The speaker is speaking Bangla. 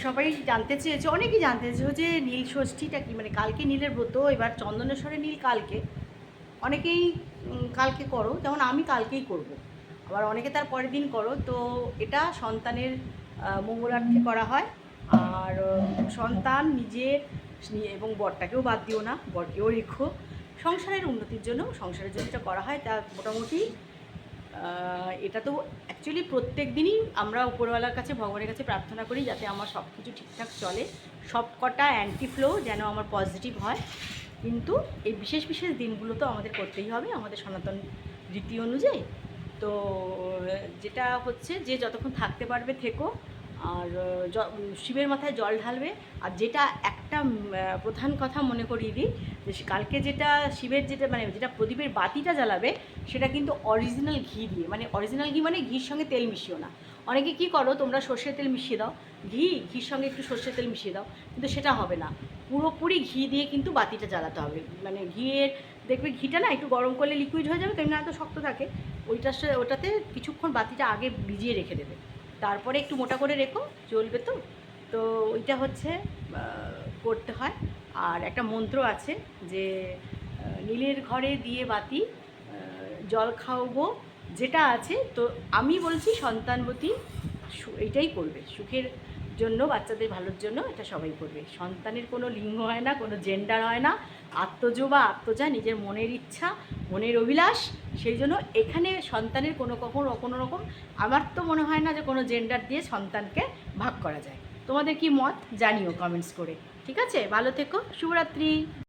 সবাই জানতে চেয়েছে, অনেকেই জানতে চেয়েছে যে নীল ষষ্ঠীটা কি, মানে কালকে নীলের ব্রত, এবার চন্দনেশ্বরে নীল কালকে। অনেকেই কালকে করো, যেমন আমি কালকেই করব। আবার অনেকে তার পরের দিন করো। তো এটা সন্তানের মঙ্গলার্থে করা হয়। আর সন্তান নিজের এবং বরটাকেও বাদ দিও না, বরকেও রেখো। সংসারের উন্নতির জন্য, সংসারের জন্য এটা করা হয়। তা মোটামুটি এটা তো অ্যাকচুয়ালি প্রত্যেক দিনই আমরা উপরওয়ালার কাছে, ভগবানের কাছে প্রার্থনা করি যাতে আমার সব কিছু ঠিকঠাক চলে, সব কটা অ্যান্টি ফ্লো যেন আমার পজিটিভ হয়। কিন্তু এই বিশেষ বিশেষ দিনগুলো তো আমাদের করতেই হবে আমাদের সনাতন রীতি অনুযায়ী। তো যেটা হচ্ছে যে যতক্ষণ থাকতে পারবে থেকো, আর শিবের মাথায় জল ঢালবে। আর যেটা একটা প্রধান কথা মনে করিয়ে দিই, যে কালকে যেটা শিবের যেটা মানে যেটা প্রদীপের বাতিটা জ্বালাবে, সেটা কিন্তু অরিজিনাল ঘি দিয়ে, মানে অরিজিনাল ঘি মানে ঘির সঙ্গে তেল মিশিও না। অনেকে কী করো তোমরা, সর্ষের তেল মিশিয়ে দাও, ঘির সঙ্গে একটু সর্ষের তেল মিশিয়ে দাও, কিন্তু সেটা হবে না। পুরোপুরি ঘি দিয়ে কিন্তু বাতিটা জ্বালাতে হবে। মানে ঘিয়ের দেখবে ঘিটা না একটু গরম করলে লিকুইড হয়ে যাবে, তেমনি এত শক্ত থাকে। ওটাতে কিছুক্ষণ বাতিটা আগে ভিজিয়ে রেখে দেবে, তারপরে একটু মোটা করে রেখো, জ্বলবে তো। তো ওইটা হচ্ছে করতে হয়। আর একটা মন্ত্র আছে যে নীলের ঘরে দিয়ে বাতি, জল খাওয়াবো, যেটা আছে। তো আমি বলছি সন্তানবতী এইটাই করবে, সুখের জন্য, বাচ্চাদের ভালোর জন্য এটা সবাই করবে। সন্তানের কোনো লিঙ্গ হয় না, কোনো জেন্ডার হয় না। আত্মজ বা আত্মজা নিজের মনের ইচ্ছা, মনের অভিলাষ। সেই জন্য এখানে সন্তানের কোনো রকম আমার তো মনে হয় না যে কোনো জেন্ডার দিয়ে সন্তানকে ভাগ করা যায়। তোমাদের কি মত জানিও কমেন্টস করে। ঠিক আছে, ভালো থেকো, শুভরাত্রি।